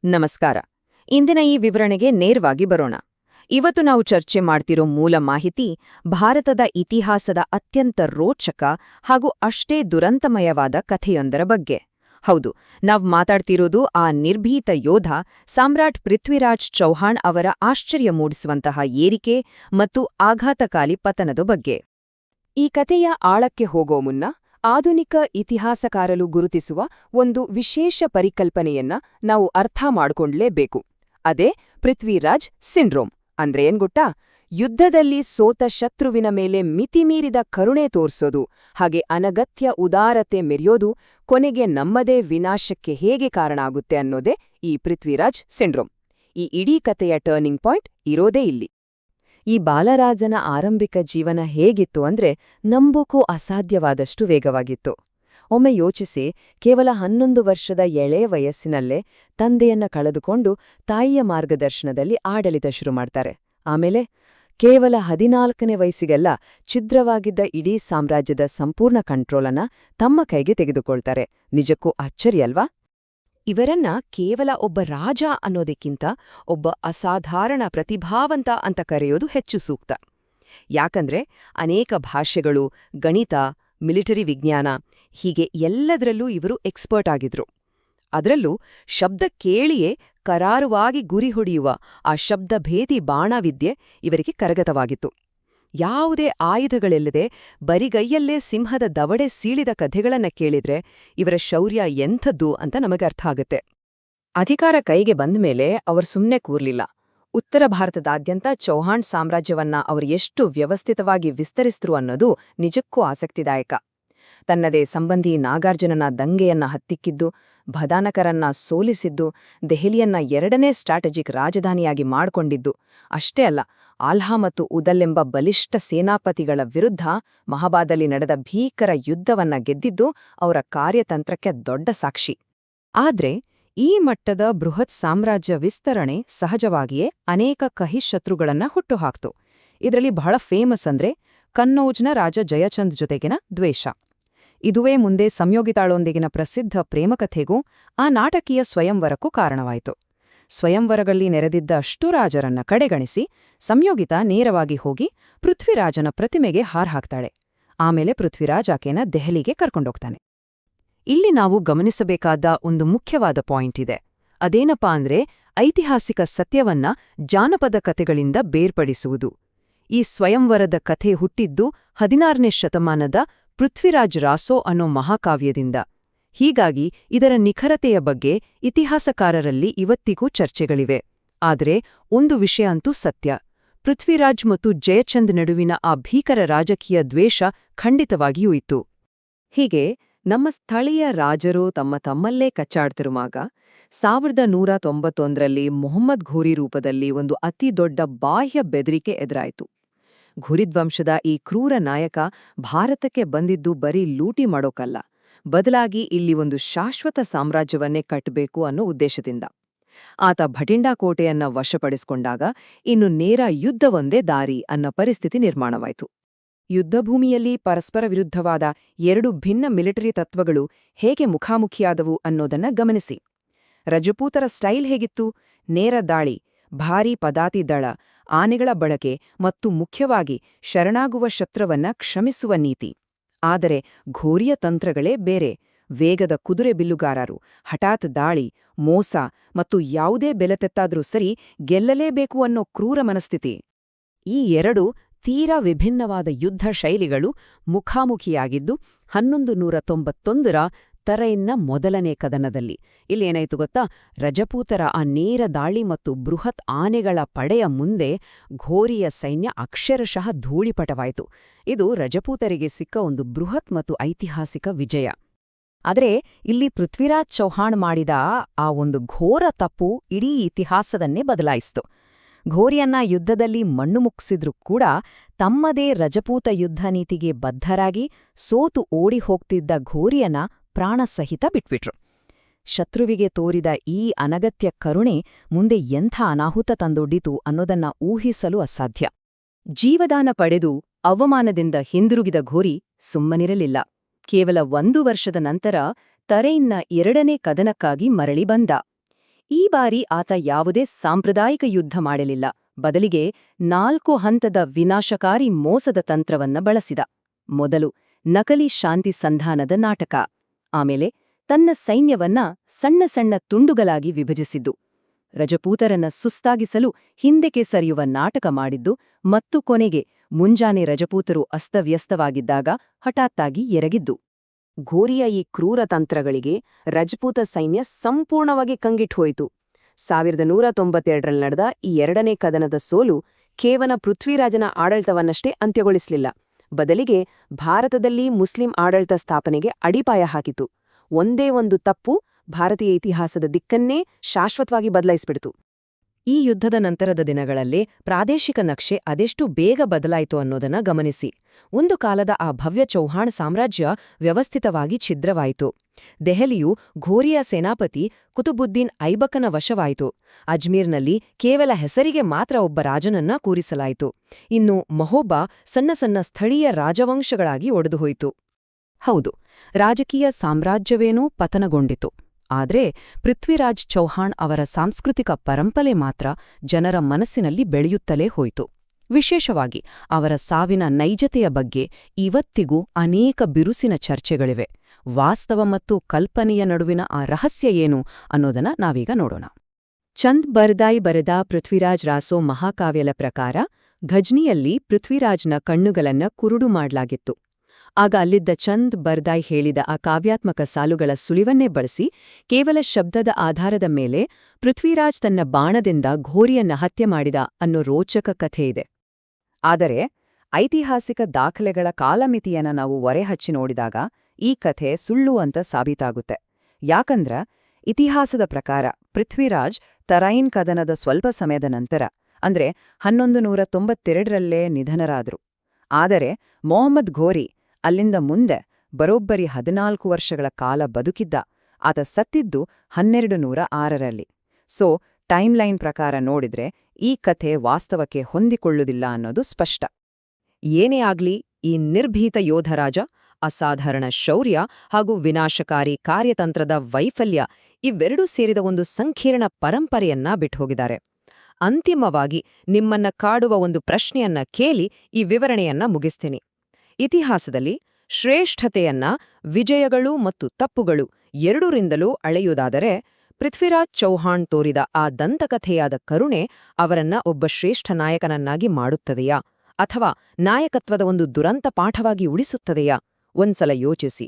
ನಮಸ್ಕಾರ. ಇಂದಿನ ಈ ವಿವರಣೆಗೆ ನೇರವಾಗಿ ಬರೋಣ. ಇವತ್ತು ನಾವು ಚರ್ಚೆ ಮಾಡ್ತಿರೋ ಮೂಲ ಮಾಹಿತಿ ಭಾರತದ ಇತಿಹಾಸದ ಅತ್ಯಂತ ರೋಚಕ ಹಾಗೂ ಅಷ್ಟೇ ದುರಂತಮಯವಾದ ಕಥೆಯೊಂದರ ಬಗ್ಗೆ. ಹೌದು, ನಾವ್ ಮಾತಾಡ್ತಿರೋದು ಆ ನಿರ್ಭೀತ ಯೋಧ ಸಾಮ್ರಾಟ್ ಪೃಥ್ವಿರಾಜ್ ಚೌಹಾಣ್ ಅವರ ಆಶ್ಚರ್ಯ ಮೂಡಿಸುವಂತಹ ಏರಿಕೆ ಮತ್ತು ಆಘಾತಕಾಲಿ ಪತನದ ಬಗ್ಗೆ. ಈ ಕಥೆಯ ಆಳಕ್ಕೆ ಹೋಗೋ ಮುನ್ನ ಆಧುನಿಕ ಇತಿಹಾಸಕಾರರು ಗುರುತಿಸುವ ಒಂದು ವಿಶೇಷ ಪರಿಕಲ್ಪನೆಯನ್ನ ನಾವು ಅರ್ಥ ಮಾಡ್ಕೊಂಡ್ಲೇಬೇಕು. ಅದೇ ಪೃಥ್ವಿರಾಜ್ ಸಿಂಡ್ರೋಮ್. ಅಂದ್ರೆ ಏನ್ಗೊತ್ತಾ? ಯುದ್ಧದಲ್ಲಿ ಸೋತ ಶತ್ರುವಿನ ಮೇಲೆ ಮಿತಿಮೀರಿದ ಕರುಣೆ ತೋರ್ಸೋದು, ಹಾಗೆ ಅನಗತ್ಯ ಉದಾರತೆ ಮೆರೆಯೋದು ಕೊನೆಗೆ ನಮ್ಮದೇ ವಿನಾಶಕ್ಕೆ ಹೇಗೆ ಕಾರಣ ಆಗುತ್ತೆ ಅನ್ನೋದೇ ಈ ಪೃಥ್ವಿರಾಜ್ ಸಿಂಡ್ರೋಮ್. ಈ ಇಡೀ ಕಥೆಯ ಟರ್ನಿಂಗ್ ಪಾಯಿಂಟ್ ಇರೋದೇ ಇಲ್ಲಿ. ಈ ಬಾಲರಾಜನ ಆರಂಭಿಕ ಜೀವನ ಹೇಗಿತ್ತು ಅಂದ್ರೆ ನಂಬೋಕೂ ಅಸಾಧ್ಯವಾದಷ್ಟು ವೇಗವಾಗಿತ್ತು. ಒಮ್ಮೆ ಯೋಚಿಸಿ, ಕೇವಲ 11 ವರ್ಷದ ಎಳೆಯ ವಯಸ್ಸಿನಲ್ಲೇ ತಂದೆಯನ್ನ ಕಳೆದುಕೊಂಡು ತಾಯಿಯ ಮಾರ್ಗದರ್ಶನದಲ್ಲಿ ಆಡಳಿತ ಶುರು ಮಾಡ್ತಾರೆ. ಆಮೇಲೆ ಕೇವಲ 14ನೇ ವಯಸ್ಸಿಗೆಲ್ಲ ಛಿದ್ರವಾಗಿದ್ದ ಇಡೀ ಸಾಮ್ರಾಜ್ಯದ ಸಂಪೂರ್ಣ ಕಂಟ್ರೋಲನ್ನ ತಮ್ಮ ಕೈಗೆ ತೆಗೆದುಕೊಳ್ತಾರೆ. ನಿಜಕ್ಕೂ ಅಚ್ಚರಿಯಲ್ವಾ? ಇವರನ್ನ ಕೇವಲ ಒಬ್ಬ ರಾಜ ಅನ್ನೋದಕ್ಕಿಂತ ಒಬ್ಬ ಅಸಾಧಾರಣ ಪ್ರತಿಭಾವಂತ ಅಂತ ಕರೆಯೋದು ಹೆಚ್ಚು ಸೂಕ್ತ. ಯಾಕಂದ್ರೆ ಅನೇಕ ಭಾಷೆಗಳು, ಗಣಿತ, ಮಿಲಿಟರಿ ವಿಜ್ಞಾನ ಹೀಗೆ ಎಲ್ಲದರಲ್ಲೂ ಇವರು ಎಕ್ಸ್ಪರ್ಟ್ ಆಗಿದ್ರು. ಅದರಲ್ಲೂ ಶಬ್ದ ಕೇಳಿಯೇ ಕರಾರುವಾಗಿ ಗುರಿ ಹೊಡೆಯುವ ಆ ಶಬ್ದಭೇದಿ ಬಾಣವಿದ್ಯೆ ಇವರಿಗೆ ಕರಗತವಾಗಿತ್ತು. ಯಾವುದೇ ಆಯುಧಗಳಿಲ್ಲದೆ ಬರಿಗೈಯಲ್ಲೇ ಸಿಂಹದ ದವಡೆ ಸೀಳಿದ ಕಥೆಗಳನ್ನ ಕೇಳಿದ್ರೆ ಇವರ ಶೌರ್ಯ ಎಂಥದ್ದು ಅಂತ ನಮಗೆ ಅರ್ಥ ಆಗುತ್ತೆ. ಅಧಿಕಾರ ಕೈಗೆ ಬಂದ್ಮೇಲೆ ಅವರು ಸುಮ್ಮನೆ ಕೂರ್ಲಿಲ್ಲ. ಉತ್ತರ ಭಾರತದಾದ್ಯಂತ ಚೌಹಾಣ್ ಸಾಮ್ರಾಜ್ಯವನ್ನ ಅವರು ಎಷ್ಟು ವ್ಯವಸ್ಥಿತವಾಗಿ ವಿಸ್ತರಿಸಿದ್ರು ಅನ್ನೋದು ನಿಜಕ್ಕೂ ಆಸಕ್ತಿದಾಯಕ. ತನ್ನದೇ ಸಂಬಂಧಿ ನಾಗಾರ್ಜುನನ ದಂಗೆಯನ್ನ ಹತ್ತಿಕ್ಕಿದ್ದು, ಭದಾನಕರನ್ನ ಸೋಲಿಸಿದ್ದು, ದೆಹಲಿಯನ್ನ 2ನೇ ಸ್ಟ್ರಾಟಜಿಕ್ ರಾಜಧಾನಿಯಾಗಿ ಮಾಡಿಕೊಂಡಿದ್ದು ಅಷ್ಟೇ ಅಲ್ಲ, ಆಲ್ಹಾ ಮತ್ತು ಉದಲ್ಲೆಂಬ ಬಲಿಷ್ಠ ಸೇನಾಪತಿಗಳ ವಿರುದ್ಧ ಮಹಾಬಾದಲ್ಲಿ ನಡೆದ ಭೀಕರ ಯುದ್ಧವನ್ನ ಗೆದ್ದಿದ್ದು ಅವರ ಕಾರ್ಯತಂತ್ರಕ್ಕೆ ದೊಡ್ಡ ಸಾಕ್ಷಿ. ಆದ್ರೆ ಈ ಮಟ್ಟದ ಬೃಹತ್ ಸಾಮ್ರಾಜ್ಯ ವಿಸ್ತರಣೆ ಸಹಜವಾಗಿಯೇ ಅನೇಕ ಕಹಿ ಶತ್ರುಗಳನ್ನ ಹುಟ್ಟುಹಾಕ್ತು. ಇದರಲ್ಲಿ ಬಹಳ ಫೇಮಸ್ ಅಂದ್ರೆ ಕನ್ನೌಜ್ನ ರಾಜ ಜಯಚಂದ್ ಜೊತೆಗಿನ ದ್ವೇಷ. ಇದುವೇ ಮುಂದೆ ಸಂಯೋಗಿತಾಳೊಂದಿಗಿನ ಪ್ರಸಿದ್ಧ ಪ್ರೇಮಕಥೆಗೂ ಆ ನಾಟಕೀಯ ಸ್ವಯಂವರಕ್ಕೂ ಕಾರಣವಾಯಿತು. ಸ್ವಯಂವರಗಳಲ್ಲಿ ನೆರೆದಿದ್ದ ಅಷ್ಟೂ ರಾಜರನ್ನ ಕಡೆಗಣಿಸಿ ಸಂಯೋಗಿತ ನೇರವಾಗಿ ಹೋಗಿ ಪೃಥ್ವಿರಾಜನ ಪ್ರತಿಮೆಗೆ ಹಾಕ್ತಾಳೆ. ಆಮೇಲೆ ಪೃಥ್ವಿರಾಜ್ ಆಕೆನ ದೆಹಲಿಗೆ ಕರ್ಕೊಂಡೋಗ್ತಾನೆ. ಇಲ್ಲಿ ನಾವು ಗಮನಿಸಬೇಕಾದ ಒಂದು ಮುಖ್ಯವಾದ ಪಾಯಿಂಟ್ ಇದೆ. ಅದೇನಪ್ಪಾ ಅಂದ್ರೆ ಐತಿಹಾಸಿಕ ಸತ್ಯವನ್ನ ಜಾನಪದ ಕಥೆಗಳಿಂದ ಬೇರ್ಪಡಿಸುವುದು. ಈ ಸ್ವಯಂವರದ ಕಥೆ ಹುಟ್ಟಿದ್ದು 16ನೇ ಶತಮಾನದ ಪೃಥ್ವಿರಾಜ್ ರಾಸೋ ಅನ್ನೋ ಮಹಾಕಾವ್ಯದಿಂದ. ಹೀಗಾಗಿ ಇದರ ನಿಖರತೆಯ ಬಗ್ಗೆ ಇತಿಹಾಸಕಾರರಲ್ಲಿ ಇವತ್ತಿಗೂ ಚರ್ಚೆಗಳಿವೆ. ಆದರೆ ಒಂದು ವಿಷಯ ಅಂತೂ ಸತ್ಯ: ಪೃಥ್ವಿರಾಜ್ ಮತ್ತು ಜಯಚಂದ್ ನಡುವಿನ ಆ ಭೀಕರ ರಾಜಕೀಯ ದ್ವೇಷ ಖಂಡಿತವಾಗಿಯೂ ಇತ್ತು. ಹೀಗೆ ನಮ್ಮ ಸ್ಥಳೀಯ ರಾಜರು ತಮ್ಮಲ್ಲೇ ಕಚ್ಚಾಡ್ತಿರುವಾಗ 1191ರಲ್ಲಿ ಮೊಹಮ್ಮದ್ ಘೋರಿ ರೂಪದಲ್ಲಿ ಒಂದು ಅತಿ ದೊಡ್ಡ ಬಾಹ್ಯ ಬೆದರಿಕೆ ಎದುರಾಯಿತು. ಘುರಿದ್ ವಂಶದ ಈ ಕ್ರೂರ ನಾಯಕ ಭಾರತಕ್ಕೆ ಬಂದಿದ್ದು ಬರೀ ಲೂಟಿ ಮಾಡೋಕಲ್ಲ, ಬದಲಾಗಿ ಇಲ್ಲಿ ಒಂದು ಶಾಶ್ವತ ಸಾಮ್ರಾಜ್ಯವನ್ನೇ ಕಟ್ಟಬೇಕು ಅನ್ನೋ ಉದ್ದೇಶದಿಂದ. ಆತ ಭಟಿಂಡಾ ಕೋಟೆಯನ್ನ ವಶಪಡಿಸಿಕೊಂಡಾಗ ಇನ್ನು ನೇರ ಯುದ್ಧವೊಂದೇ ದಾರಿ ಅನ್ನೋ ಪರಿಸ್ಥಿತಿ ನಿರ್ಮಾಣವಾಯಿತು. ಯುದ್ಧಭೂಮಿಯಲ್ಲಿ ಪರಸ್ಪರ ವಿರುದ್ಧವಾದ 2 ಭಿನ್ನ ಮಿಲಿಟರಿ ತತ್ವಗಳು ಹೇಗೆ ಮುಖಾಮುಖಿಯಾದವು ಅನ್ನೋದನ್ನ ಗಮನಿಸಿ. ರಜಪೂತರ ಸ್ಟೈಲ್ ಹೇಗಿತ್ತು? ನೇರ ದಾಳಿ, ಭಾರೀ ಪದಾತಿ ದಳ, ಆನೆಗಳ ಬಳಕೆ ಮತ್ತು ಮುಖ್ಯವಾಗಿ ಶರಣಾಗುವ ಶತ್ರುವನ್ನ ಕ್ಷಮಿಸುವ ನೀತಿ. ಆದರೆ ಘೋರಿಯ ತಂತ್ರಗಳೇ ಬೇರೆ. ವೇಗದ ಕುದುರೆ ಬಿಲ್ಲುಗಾರರು, ಹಠಾತ್ ದಾಳಿ, ಮೋಸ ಮತ್ತು ಯಾವುದೇ ಬೆಲೆ ತೆತ್ತಾದ್ರೂ ಸರಿ ಗೆಲ್ಲಲೇಬೇಕು ಅನ್ನೋ ಕ್ರೂರ ಮನಸ್ಥಿತಿ. ಈ 2 ತೀರಾ ವಿಭಿನ್ನವಾದ ಯುದ್ಧ ಶೈಲಿಗಳು ಮುಖಾಮುಖಿಯಾಗಿದ್ದು 1191ರ ತರೈನ್ನ ಮೊದಲನೇ ಕದನದಲ್ಲಿ. ಇಲ್ಲೇನಾಯ್ತು ಗೊತ್ತಾ? ರಜಪೂತರ ಆ ನೇರ ದಾಳಿ ಮತ್ತು ಬೃಹತ್ ಆನೆಗಳ ಪಡೆಯ ಮುಂದೆ ಘೋರಿಯ ಸೈನ್ಯ ಅಕ್ಷರಶಃ ಧೂಳಿಪಟವಾಯಿತು. ಇದು ರಜಪೂತರಿಗೆ ಸಿಕ್ಕ ಒಂದು ಬೃಹತ್ ಮತ್ತು ಐತಿಹಾಸಿಕ ವಿಜಯ. ಆದರೆ ಇಲ್ಲಿ ಪೃಥ್ವಿರಾಜ್ ಚೌಹಾಣ್ ಮಾಡಿದ ಆ ಒಂದು ಘೋರ ತಪ್ಪು ಇಡೀ ಇತಿಹಾಸದನ್ನೇ ಬದಲಾಯಿಸಿತು. ಘೋರಿಯನ್ನ ಯುದ್ಧದಲ್ಲಿ ಮಣ್ಣು ಮುಕ್ಸಿದ್ರೂ ಕೂಡ ತಮ್ಮದೇ ರಜಪೂತ ಯುದ್ಧ ನೀತಿಗೆ ಬದ್ಧರಾಗಿ ಸೋತು ಓಡಿ ಹೋಗ್ತಿದ್ದ ಘೋರಿಯನ್ನ ಪ್ರಾಣಸಹಿತ ಬಿಟ್ಬಿಟ್ರು. ಶತ್ರುವಿಗೆ ತೋರಿದ ಈ ಅನಗತ್ಯ ಕರುಣೆ ಮುಂದೆ ಎಂಥ ಅನಾಹುತ ತಂದೊಡ್ಡಿತು ಅನ್ನೋದನ್ನ ಊಹಿಸಲು ಅಸಾಧ್ಯ. ಜೀವದಾನ ಪಡೆದು ಅವಮಾನದಿಂದ ಹಿಂದಿರುಗಿದ ಘೋರಿ ಸುಮ್ಮನಿರಲಿಲ್ಲ. ಕೇವಲ 1 ವರ್ಷದ ನಂತರ ತರೈನ್ನ 2ನೇ ಕದನಕ್ಕಾಗಿ ಮರಳಿ ಬಂದ. ಈ ಬಾರಿ ಆತ ಯಾವುದೇ ಸಾಂಪ್ರದಾಯಿಕ ಯುದ್ಧ ಮಾಡಲಿಲ್ಲ, ಬದಲಿಗೆ 4 ಹಂತದ ವಿನಾಶಕಾರಿ ಮೋಸದ ತಂತ್ರವನ್ನ ಬಳಸಿದ. ಮೊದಲು ನಕಲಿ ಶಾಂತಿ ಸಂಧಾನದ ನಾಟಕ, ಆಮೇಲೆ ತನ್ನ ಸೈನ್ಯವನ್ನ ಸಣ್ಣ ಸಣ್ಣ ತುಂಡುಗಳಾಗಿ ವಿಭಜಿಸಿದ್ದು, ರಜಪೂತರನ್ನ ಸುಸ್ತಾಗಿಸಲು ಹಿಂದಕ್ಕೆ ಸರಿಯುವ ನಾಟಕ ಮಾಡಿದ್ದು ಮತ್ತು ಕೊನೆಗೆ ಮುಂಜಾನೆ ರಜಪೂತರು ಅಸ್ತವ್ಯಸ್ತವಾಗಿದ್ದಾಗ ಹಠಾತ್ತಾಗಿ ಎರಗಿದ್ದು. ಘೋರಿಯ ಈ ಕ್ರೂರ ತಂತ್ರಗಳಿಗೆ ರಜಪೂತ ಸೈನ್ಯ ಸಂಪೂರ್ಣವಾಗಿ ಕಂಗಿಟ್ಹೋಯಿತು. 1192ರಲ್ಲಿ ನಡೆದ ಈ ಎರಡನೇ ಕದನದ ಸೋಲು ಕೇವಲ ಪೃಥ್ವಿರಾಜನ ಆಡಳಿತವನ್ನಷ್ಟೇ ಅಂತ್ಯಗೊಳಿಸಲಿಲ್ಲ, ಬದಲಿಗೆ ಭಾರತದಲ್ಲಿ ಮುಸ್ಲಿಂ ಆಡಳಿತ ಸ್ಥಾಪನೆಗೆ ಅಡಿಪಾಯ ಹಾಕಿತು. ಒಂದೇ ಒಂದು ತಪ್ಪು ಭಾರತೀಯ ಇತಿಹಾಸದ ದಿಕ್ಕನ್ನೇ ಶಾಶ್ವತವಾಗಿ ಬದಲಾಯಿಸಿಬಿಡ್ತು. ಈ ಯುದ್ಧದ ನಂತರದ ದಿನಗಳಲ್ಲಿ ಪ್ರಾದೇಶಿಕ ನಕ್ಷೆ ಅದೆಷ್ಟು ಬೇಗ ಬದಲಾಯಿತು ಅನ್ನೋದನ್ನ ಗಮನಿಸಿ. ಒಂದು ಕಾಲದ ಆ ಭವ್ಯ ಚೌಹಾಣ್ ಸಾಮ್ರಾಜ್ಯ ವ್ಯವಸ್ಥಿತವಾಗಿ ಛಿದ್ರವಾಯಿತು. ದೆಹಲಿಯು ಘೋರಿಯ ಸೇನಾಪತಿ ಕುತುಬುದ್ದೀನ್ ಐಬಕನ ವಶವಾಯಿತು. ಅಜ್ಮೀರ್ನಲ್ಲಿ ಕೇವಲ ಹೆಸರಿಗೆ ಮಾತ್ರ ಒಬ್ಬ ರಾಜನನ್ನ ಕೂರಿಸಲಾಯಿತು. ಇನ್ನು ಮಹೋಬಾ ಸಣ್ಣ ಸಣ್ಣ ಸ್ಥಳೀಯ ರಾಜವಂಶಗಳಾಗಿ ಒಡೆದುಹೋಯಿತು. ಹೌದು, ರಾಜಕೀಯ ಸಾಮ್ರಾಜ್ಯವೇನೂ ಪತನಗೊಂಡಿತು. ಆದರೆ ಪೃಥ್ವಿರಾಜ್ ಚೌಹಾಣ್ ಅವರ ಸಾಂಸ್ಕೃತಿಕ ಪರಂಪರೆ ಮಾತ್ರ ಜನರ ಮನಸ್ಸಿನಲ್ಲಿ ಬೆಳೆಯುತ್ತಲೇ ಹೋಯಿತು. ವಿಶೇಷವಾಗಿ ಅವರ ಸಾವಿನ ನೈಜತೆಯ ಬಗ್ಗೆ ಇವತ್ತಿಗೂ ಅನೇಕ ಬಿರುಸಿನ ಚರ್ಚೆಗಳಿವೆ. ವಾಸ್ತವ ಮತ್ತು ಕಲ್ಪನೆಯ ನಡುವಿನ ಆ ರಹಸ್ಯ ಏನು ಅನ್ನೋದನ್ನ ನಾವೀಗ ನೋಡೋಣ. ಚಂದ್ ಬರ್ದಾಯ್ ಬರೆದ ಪೃಥ್ವಿರಾಜ್ ರಾಸೋ ಮಹಾಕಾವ್ಯದ ಪ್ರಕಾರ ಘಜ್ನಿಯಲ್ಲಿ ಪೃಥ್ವಿರಾಜ್ನ ಕಣ್ಣುಗಳನ್ನ ಕುರುಡು ಮಾಡಲಾಗಿತ್ತು. ಆಗ ಅಲ್ಲಿದ್ದ ಚಂದ್ ಬರ್ದಾಯ್ ಹೇಳಿದ ಆ ಕಾವ್ಯಾತ್ಮಕ ಸಾಲುಗಳ ಸುಳಿವನ್ನೇ ಬಳಸಿ ಕೇವಲ ಶಬ್ದದ ಆಧಾರದ ಮೇಲೆ ಪೃಥ್ವಿರಾಜ್ ತನ್ನ ಬಾಣದಿಂದ ಘೋರಿಯನ್ನ ಹತ್ಯೆ ಮಾಡಿದ ಅನ್ನೋ ರೋಚಕ ಕಥೆಯಿದೆ. ಆದರೆ ಐತಿಹಾಸಿಕ ದಾಖಲೆಗಳ ಕಾಲಮಿತಿಯನ್ನ ನಾವು ಒರೆಹಚ್ಚಿ ನೋಡಿದಾಗ ಈ ಕಥೆ ಸುಳ್ಳು ಅಂತ ಸಾಬೀತಾಗುತ್ತೆ. ಯಾಕಂದ್ರ ಇತಿಹಾಸದ ಪ್ರಕಾರ ಪೃಥ್ವಿರಾಜ್ ತರೈನ್ ಕದನದ ಸ್ವಲ್ಪ ಸಮಯದ ನಂತರ ಅಂದ್ರೆ 1192ರಲ್ಲೇ ನಿಧನರಾದ್ರು. ಆದರೆ ಮೊಹಮ್ಮದ್ ಘೋರಿ ಅಲ್ಲಿಂದ ಮುಂದೆ ಬರೋಬ್ಬರಿ 14 ವರ್ಷಗಳ ಕಾಲ ಬದುಕಿದ್ದ. ಆತ ಸತ್ತಿದ್ದು 1206ರಲ್ಲಿ. ಸೊ ಟೈಮ್ಲೈನ್ ಪ್ರಕಾರ ನೋಡಿದ್ರೆ ಈ ಕಥೆ ವಾಸ್ತವಕ್ಕೆ ಹೊಂದಿಕೊಳ್ಳುವುದಿಲ್ಲ ಅನ್ನೋದು ಸ್ಪಷ್ಟ. ಏನೇ ಆಗ್ಲಿ, ಈ ನಿರ್ಭೀತ ಯೋಧರಾಜ ಅಸಾಧಾರಣ ಶೌರ್ಯ ಹಾಗೂ ವಿನಾಶಕಾರಿ ಕಾರ್ಯತಂತ್ರದ ವೈಫಲ್ಯ ಇವೆರಡೂ ಸೇರಿದ ಒಂದು ಸಂಕೀರ್ಣ ಪರಂಪರೆಯನ್ನ ಬಿಟ್ಹೋಗಿದ್ದಾರೆ. ಅಂತಿಮವಾಗಿ ನಿಮ್ಮನ್ನ ಕಾಡುವ ಒಂದು ಪ್ರಶ್ನೆಯನ್ನ ಕೇಳಿ ಈ ವಿವರಣೆಯನ್ನ ಮುಗಿಸ್ತೀನಿ. ಇತಿಹಾಸದಲ್ಲಿ ಶ್ರೇಷ್ಠತೆಯನ್ನ ವಿಜಯಗಳು ಮತ್ತು ತಪ್ಪುಗಳು ಎರಡರಿಂದಲೂ ಅಳೆಯುವುದಾದರೆ ಪೃಥ್ವಿರಾಜ್ ಚೌಹಾಣ್ ತೋರಿದ ಆ ದಂತಕಥೆಯಾದ ಕರುಣೆ ಅವರನ್ನ ಒಬ್ಬ ಶ್ರೇಷ್ಠ ನಾಯಕನನ್ನಾಗಿ ಮಾಡುತ್ತದೆಯಾ ಅಥವಾ ನಾಯಕತ್ವದ ಒಂದು ದುರಂತ ಪಾಠವಾಗಿ ಉಳಿಸುತ್ತದೆಯಾ? ಒಂದ್ಸಲ ಯೋಚಿಸಿ.